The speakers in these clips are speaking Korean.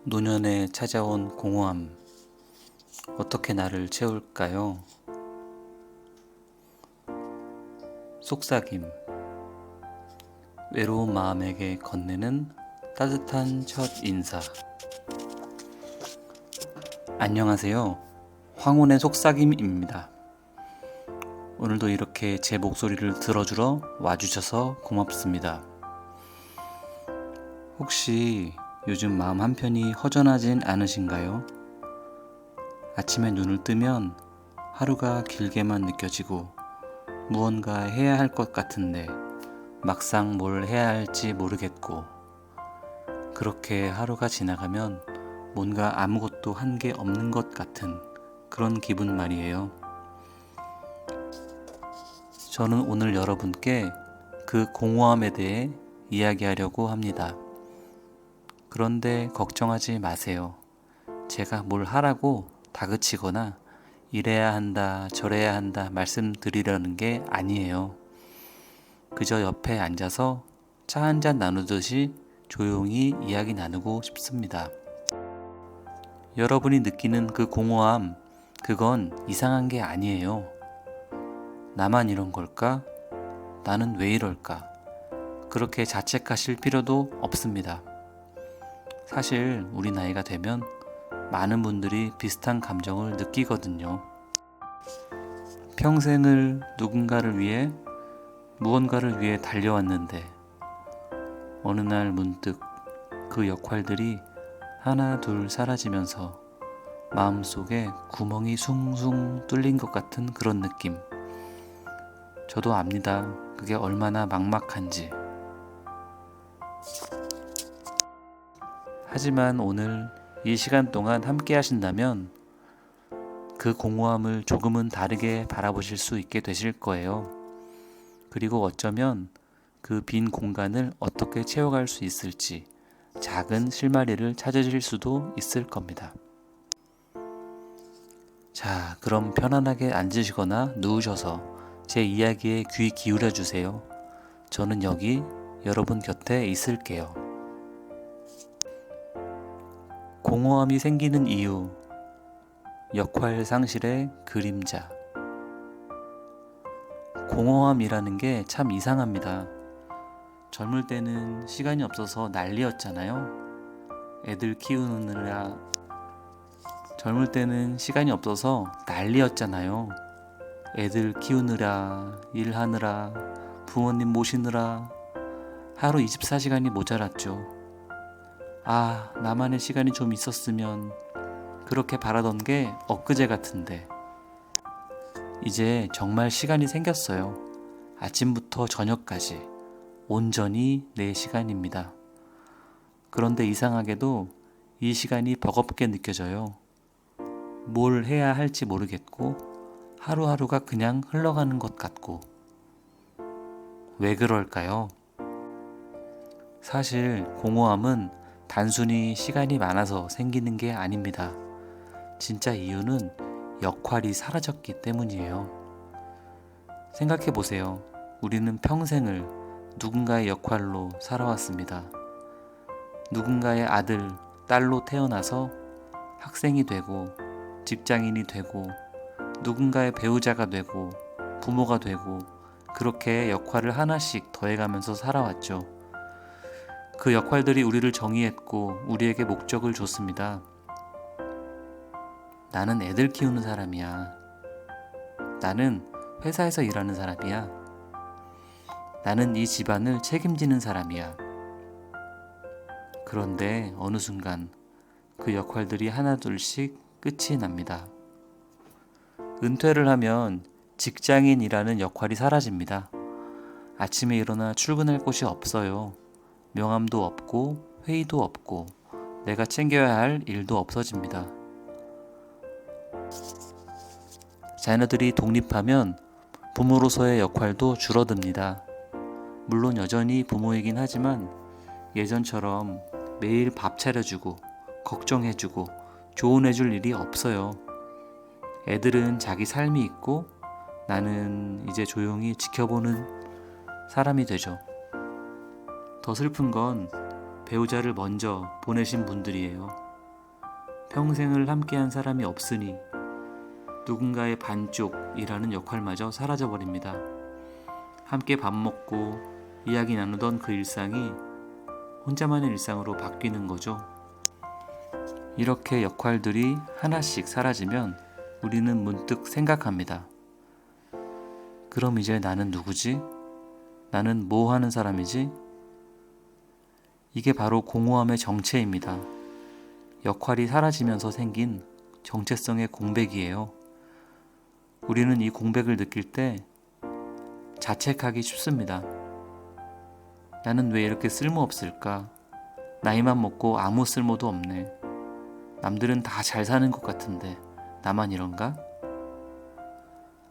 노년에 찾아온 공허함, 어떻게 나를 채울까요? 속삭임, 외로운 마음에게 건네는 따뜻한 첫 인사. 안녕하세요. 황혼의 속삭임입니다. 오늘도 이렇게 제 목소리를 들어주러 와주셔서 고맙습니다. 혹시 요즘 마음 한편이 허전하진 않으신가요? 아침에 눈을 뜨면 하루가 길게만 느껴지고 무언가 해야 할 것 같은데 막상 뭘 해야 할지 모르겠고, 그렇게 하루가 지나가면 뭔가 아무것도 한 게 없는 것 같은 그런 기분 말이에요. 저는 오늘 여러분께 그 공허함에 대해 이야기하려고 합니다. 그런데 걱정하지 마세요. 제가 뭘 하라고 다그치거나 이래야 한다, 저래야 한다 말씀드리려는 게 아니에요. 그저 옆에 앉아서 차 한잔 나누듯이 조용히 이야기 나누고 싶습니다. 여러분이 느끼는 그 공허함, 그건 이상한 게 아니에요. 나만 이런 걸까? 나는 왜 이럴까? 그렇게 자책하실 필요도 없습니다. 사실 우리 나이가 되면 많은 분들이 비슷한 감정을 느끼거든요. 평생을 누군가를 위해, 무언가를 위해 달려왔는데 어느 날 문득 그 역할들이 하나 둘 사라지면서 마음속에 구멍이 숭숭 뚫린 것 같은 그런 느낌. 저도 압니다. 그게 얼마나 막막한지. 하지만 오늘 이 시간 동안 함께 하신다면 그 공허함을 조금은 다르게 바라보실 수 있게 되실 거예요. 그리고 어쩌면 그 빈 공간을 어떻게 채워갈 수 있을지 작은 실마리를 찾으실 수도 있을 겁니다. 자, 그럼 편안하게 앉으시거나 누우셔서 제 이야기에 귀 기울여 주세요. 저는 여기 여러분 곁에 있을게요. 공허함이 생기는 이유, 역할 상실의 그림자. 공허함이라는 게 참 이상합니다. 젊을 때는 시간이 없어서 난리였잖아요. 애들 키우느라. 젊을 때는 시간이 없어서 난리였잖아요. 애들 키우느라, 일하느라, 부모님 모시느라 하루 24시간이 모자랐죠. 아, 나만의 시간이 좀 있었으면, 그렇게 바라던 게 엊그제 같은데 이제 정말 시간이 생겼어요. 아침부터 저녁까지 온전히 내 시간입니다. 그런데 이상하게도 이 시간이 버겁게 느껴져요. 뭘 해야 할지 모르겠고 하루하루가 그냥 흘러가는 것 같고. 왜 그럴까요? 사실 공허함은 단순히 시간이 많아서 생기는 게 아닙니다. 진짜 이유는 역할이 사라졌기 때문이에요. 생각해 보세요. 우리는 평생을 누군가의 역할로 살아왔습니다. 누군가의 아들, 딸로 태어나서 학생이 되고 직장인이 되고 누군가의 배우자가 되고 부모가 되고, 그렇게 역할을 하나씩 더해가면서 살아왔죠. 그 역할들이 우리를 정의했고 우리에게 목적을 줬습니다. 나는 애들 키우는 사람이야. 나는 회사에서 일하는 사람이야. 나는 이 집안을 책임지는 사람이야. 그런데 어느 순간 그 역할들이 하나둘씩 끝이 납니다. 은퇴를 하면 직장인이라는 역할이 사라집니다. 아침에 일어나 출근할 곳이 없어요. 명함도 없고 회의도 없고 내가 챙겨야 할 일도 없어집니다. 자녀들이 독립하면 부모로서의 역할도 줄어듭니다. 물론 여전히 부모이긴 하지만 예전처럼 매일 밥 차려주고 걱정해주고 조언해줄 일이 없어요. 애들은 자기 삶이 있고 나는 이제 조용히 지켜보는 사람이 되죠. 더 슬픈 건 배우자를 먼저 보내신 분들이에요. 평생을 함께한 사람이 없으니 누군가의 반쪽이라는 역할마저 사라져버립니다. 함께 밥 먹고 이야기 나누던 그 일상이 혼자만의 일상으로 바뀌는 거죠. 이렇게 역할들이 하나씩 사라지면 우리는 문득 생각합니다. 그럼 이제 나는 누구지? 나는 뭐 하는 사람이지? 이게 바로 공허함의 정체입니다. 역할이 사라지면서 생긴 정체성의 공백이에요. 우리는 이 공백을 느낄 때 자책하기 쉽습니다. 나는 왜 이렇게 쓸모없을까? 나이만 먹고 아무 쓸모도 없네. 남들은 다 잘 사는 것 같은데 나만 이런가?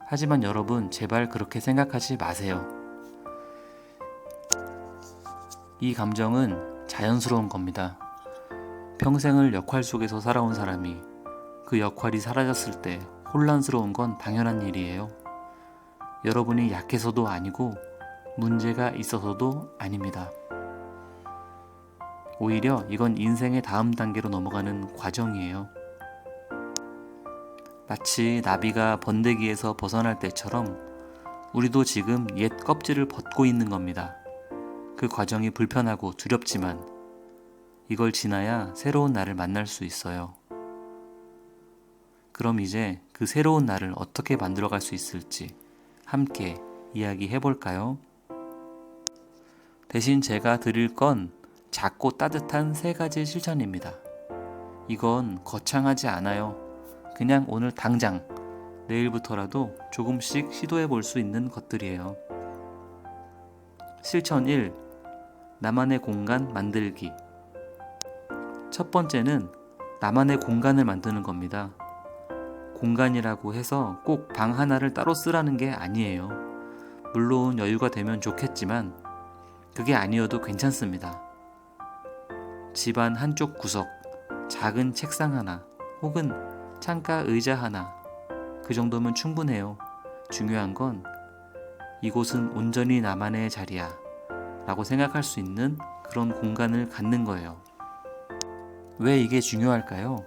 하지만 여러분, 제발 그렇게 생각하지 마세요. 이 감정은 자연스러운 겁니다. 평생을 역할 속에서 살아온 사람이 그 역할이 사라졌을 때 혼란스러운 건 당연한 일이에요. 여러분이 약해서도 아니고 문제가 있어서도 아닙니다. 오히려 이건 인생의 다음 단계로 넘어가는 과정이에요. 마치 나비가 번데기에서 벗어날 때처럼 우리도 지금 옛 껍질을 벗고 있는 겁니다. 그 과정이 불편하고 두렵지만 이걸 지나야 새로운 나를 만날 수 있어요. 그럼 이제 그 새로운 나를 어떻게 만들어갈 수 있을지 함께 이야기해 볼까요? 대신 제가 드릴 건 작고 따뜻한 3가지 실천입니다. 이건 거창하지 않아요. 그냥 오늘 당장, 내일부터라도 조금씩 시도해 볼 수 있는 것들이에요. 실천 1. 나만의 공간 만들기. 첫 번째는 나만의 공간을 만드는 겁니다. 공간이라고 해서 꼭 방 하나를 따로 쓰라는 게 아니에요. 물론 여유가 되면 좋겠지만 그게 아니어도 괜찮습니다. 집안 한쪽 구석, 작은 책상 하나, 혹은 창가 의자 하나, 그 정도면 충분해요. 중요한 건 이곳은 온전히 나만의 자리야 라고 생각할 수 있는 그런 공간을 갖는 거예요. 왜 이게 중요할까요?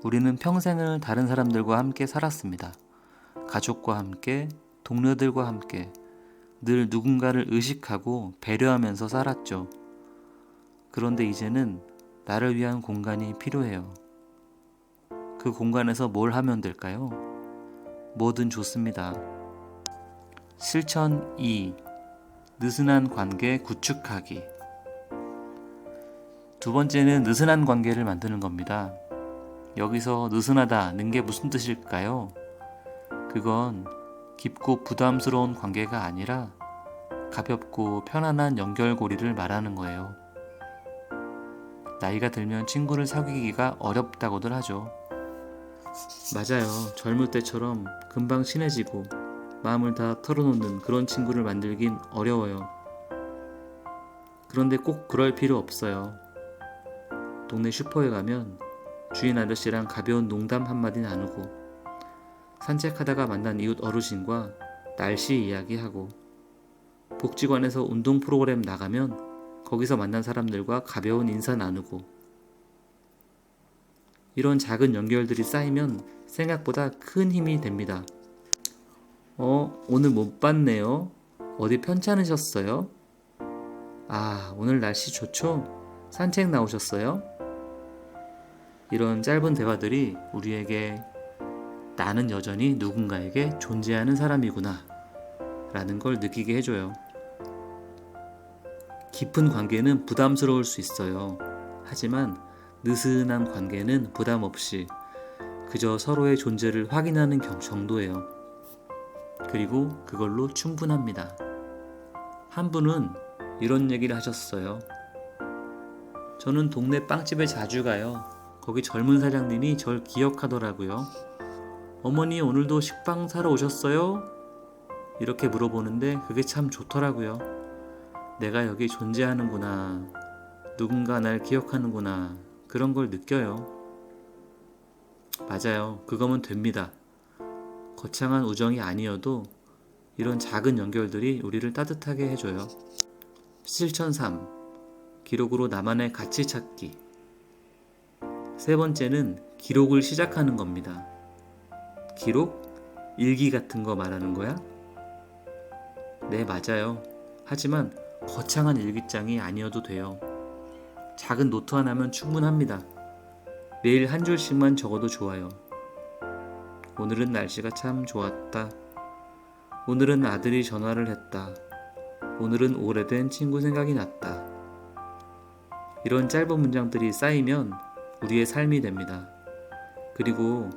우리는 평생을 다른 사람들과 함께 살았습니다. 가족과 함께, 동료들과 함께 늘 누군가를 의식하고 배려하면서 살았죠. 그런데 이제는 나를 위한 공간이 필요해요. 그 공간에서 뭘 하면 될까요? 뭐든 좋습니다. 실천 2. 느슨한 관계 구축하기. 두 번째는 느슨한 관계를 만드는 겁니다. 여기서 느슨하다는 게 무슨 뜻일까요? 그건 깊고 부담스러운 관계가 아니라 가볍고 편안한 연결고리를 말하는 거예요. 나이가 들면 친구를 사귀기가 어렵다고들 하죠. 맞아요. 젊을 때처럼 금방 친해지고 마음을 다 털어놓는 그런 친구를 만들긴 어려워요. 그런데 꼭 그럴 필요 없어요. 동네 슈퍼에 가면 주인 아저씨랑 가벼운 농담 한마디 나누고, 산책하다가 만난 이웃 어르신과 날씨 이야기하고, 복지관에서 운동 프로그램 나가면 거기서 만난 사람들과 가벼운 인사 나누고, 이런 작은 연결들이 쌓이면 생각보다 큰 힘이 됩니다. 오늘 못 봤네요. 어디 편찮으셨어요? 오늘 날씨 좋죠? 산책 나오셨어요? 이런 짧은 대화들이 우리에게 나는 여전히 누군가에게 존재하는 사람이구나 라는 걸 느끼게 해줘요. 깊은 관계는 부담스러울 수 있어요. 하지만 느슨한 관계는 부담 없이 그저 서로의 존재를 확인하는 정도예요. 그리고 그걸로 충분합니다. 한 분은 이런 얘기를 하셨어요. 저는 동네 빵집에 자주 가요. 거기 젊은 사장님이 절 기억하더라고요. 어머니 오늘도 식빵 사러 오셨어요? 이렇게 물어보는데 그게 참 좋더라고요. 내가 여기 존재하는구나. 누군가 날 기억하는구나. 그런 걸 느껴요. 맞아요. 그거면 됩니다. 거창한 우정이 아니어도 이런 작은 연결들이 우리를 따뜻하게 해줘요. 실천 3. 기록으로 나만의 가치 찾기. 세 번째는 기록을 시작하는 겁니다. 기록? 일기 같은 거 말하는 거야? 네, 맞아요. 하지만 거창한 일기장이 아니어도 돼요. 작은 노트 하나면 충분합니다. 매일 한 줄씩만 적어도 좋아요. 오늘은 날씨가 참 좋았다. 오늘은 아들이 전화를 했다. 오늘은 오래된 친구 생각이 났다. 이런 짧은 문장들이 쌓이면 우리의 삶이 됩니다. 그리고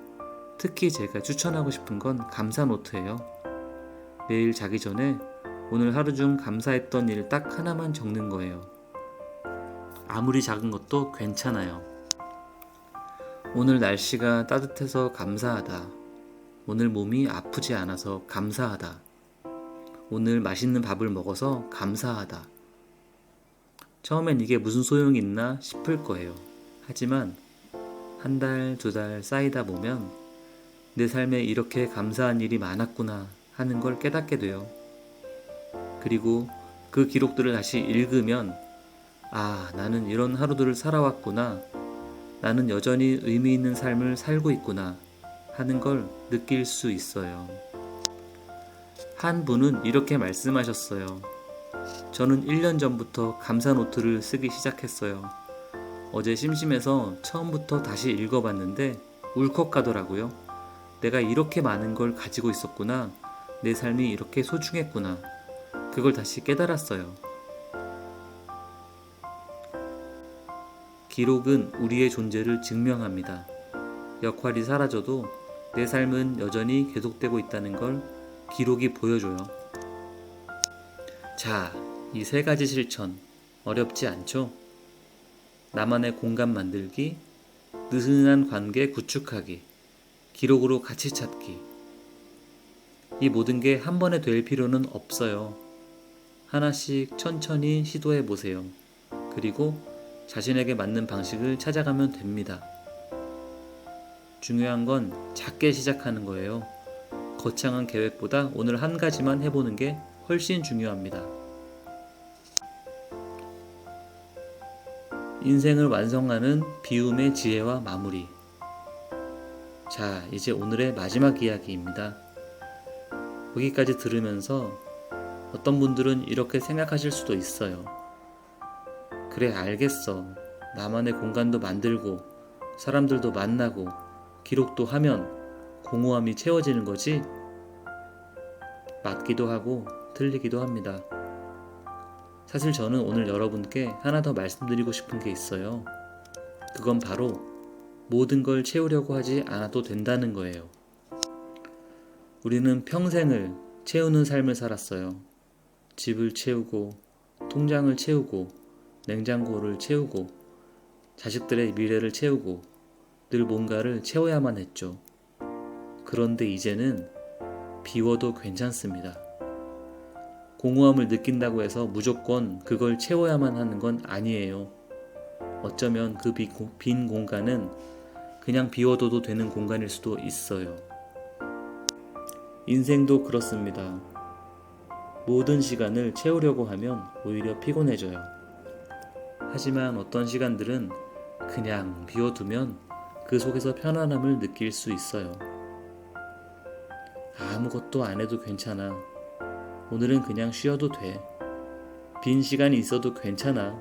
특히 제가 추천하고 싶은 건 감사 노트예요. 매일 자기 전에 오늘 하루 중 감사했던 일 딱 하나만 적는 거예요. 아무리 작은 것도 괜찮아요. 오늘 날씨가 따뜻해서 감사하다. 오늘 몸이 아프지 않아서 감사하다. 오늘 맛있는 밥을 먹어서 감사하다. 처음엔 이게 무슨 소용이 있나 싶을 거예요. 하지만 한 달, 두 달 쌓이다 보면 내 삶에 이렇게 감사한 일이 많았구나 하는 걸 깨닫게 돼요. 그리고 그 기록들을 다시 읽으면 아, 나는 이런 하루들을 살아왔구나. 나는 여전히 의미 있는 삶을 살고 있구나 하는 걸 느낄 수 있어요. 한 분은 이렇게 말씀하셨어요. 저는 1년 전부터 감사 노트를 쓰기 시작했어요. 어제 심심해서 처음부터 다시 읽어봤는데 울컥하더라고요. 내가 이렇게 많은 걸 가지고 있었구나. 내 삶이 이렇게 소중했구나. 그걸 다시 깨달았어요. 기록은 우리의 존재를 증명합니다. 역할이 사라져도 내 삶은 여전히 계속되고 있다는 걸 기록이 보여줘요. 자, 이 3가지 실천 어렵지 않죠? 나만의 공간 만들기, 느슨한 관계 구축하기, 기록으로 가치 찾기. 이 모든 게 한 번에 될 필요는 없어요. 하나씩 천천히 시도해 보세요. 그리고 자신에게 맞는 방식을 찾아가면 됩니다. 중요한 건 작게 시작하는 거예요. 거창한 계획보다 오늘 한 가지만 해보는 게 훨씬 중요합니다. 인생을 완성하는 비움의 지혜와 마무리. 자, 이제 오늘의 마지막 이야기입니다. 여기까지 들으면서 어떤 분들은 이렇게 생각하실 수도 있어요. 그래, 알겠어. 나만의 공간도 만들고 사람들도 만나고 기록도 하면 공허함이 채워지는 거지? 맞기도 하고 틀리기도 합니다. 사실 저는 오늘 여러분께 하나 더 말씀드리고 싶은 게 있어요. 그건 바로 모든 걸 채우려고 하지 않아도 된다는 거예요. 우리는 평생을 채우는 삶을 살았어요. 집을 채우고, 통장을 채우고, 냉장고를 채우고, 자식들의 미래를 채우고, 늘 뭔가를 채워야만 했죠. 그런데 이제는 비워도 괜찮습니다. 공허함을 느낀다고 해서 무조건 그걸 채워야만 하는 건 아니에요. 어쩌면 그 빈 공간은 그냥 비워둬도 되는 공간일 수도 있어요. 인생도 그렇습니다. 모든 시간을 채우려고 하면 오히려 피곤해져요. 하지만 어떤 시간들은 그냥 비워두면 그 속에서 편안함을 느낄 수 있어요. 아무것도 안 해도 괜찮아. 오늘은 그냥 쉬어도 돼. 빈 시간이 있어도 괜찮아.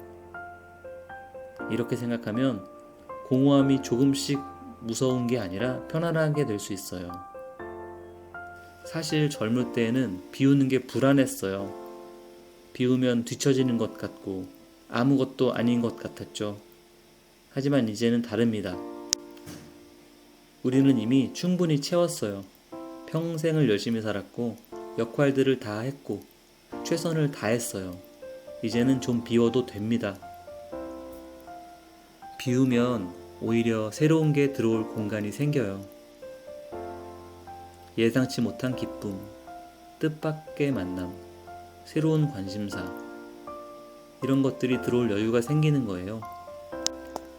이렇게 생각하면 공허함이 조금씩 무서운 게 아니라 편안하게 될 수 있어요. 사실 젊을 때에는 비우는 게 불안했어요. 비우면 뒤처지는 것 같고 아무것도 아닌 것 같았죠. 하지만 이제는 다릅니다. 우리는 이미 충분히 채웠어요. 평생을 열심히 살았고 역할들을 다 했고 최선을 다했어요. 이제는 좀 비워도 됩니다. 비우면 오히려 새로운 게 들어올 공간이 생겨요. 예상치 못한 기쁨, 뜻밖의 만남, 새로운 관심사, 이런 것들이 들어올 여유가 생기는 거예요.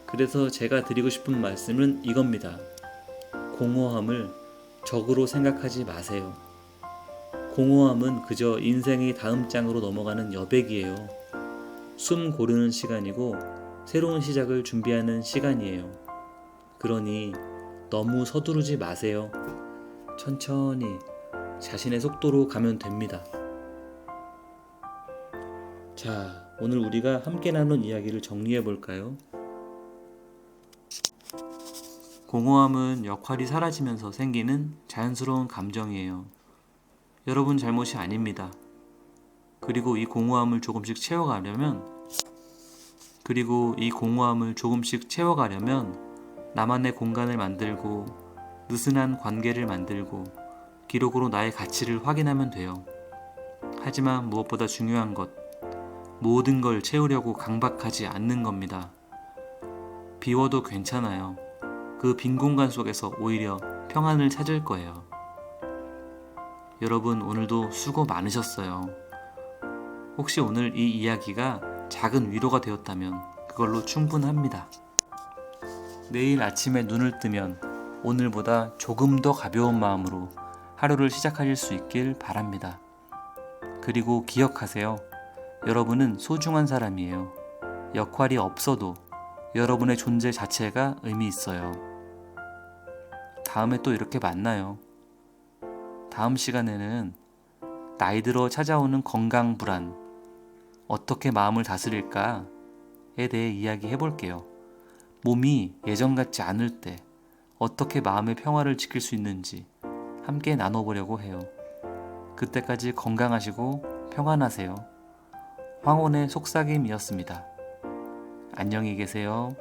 그래서 제가 드리고 싶은 말씀은 이겁니다. 공허함을 적으로 생각하지 마세요. 공허함은 그저 인생의 다음 장으로 넘어가는 여백이에요. 숨 고르는 시간이고 새로운 시작을 준비하는 시간이에요. 그러니 너무 서두르지 마세요. 천천히 자신의 속도로 가면 됩니다. 자, 오늘 우리가 함께 나눈 이야기를 정리해 볼까요? 공허함은 역할이 사라지면서 생기는 자연스러운 감정이에요. 여러분 잘못이 아닙니다. 그리고 이 공허함을 조금씩 채워가려면 나만의 공간을 만들고 느슨한 관계를 만들고 기록으로 나의 가치를 확인하면 돼요. 하지만 무엇보다 중요한 것, 모든 걸 채우려고 강박하지 않는 겁니다. 비워도 괜찮아요. 그 빈 공간 속에서 오히려 평안을 찾을 거예요. 여러분 오늘도 수고 많으셨어요. 혹시 오늘 이 이야기가 작은 위로가 되었다면 그걸로 충분합니다. 내일 아침에 눈을 뜨면 오늘보다 조금 더 가벼운 마음으로 하루를 시작하실 수 있길 바랍니다. 그리고 기억하세요. 여러분은 소중한 사람이에요. 역할이 없어도 여러분의 존재 자체가 의미 있어요. 다음에 또 이렇게 만나요. 다음 시간에는 나이 들어 찾아오는 건강 불안, 어떻게 마음을 다스릴까에 대해 이야기해 볼게요. 몸이 예전 같지 않을 때 어떻게 마음의 평화를 지킬 수 있는지 함께 나눠보려고 해요. 그때까지 건강하시고 평안하세요. 황혼의 속삭임이었습니다. 안녕히 계세요.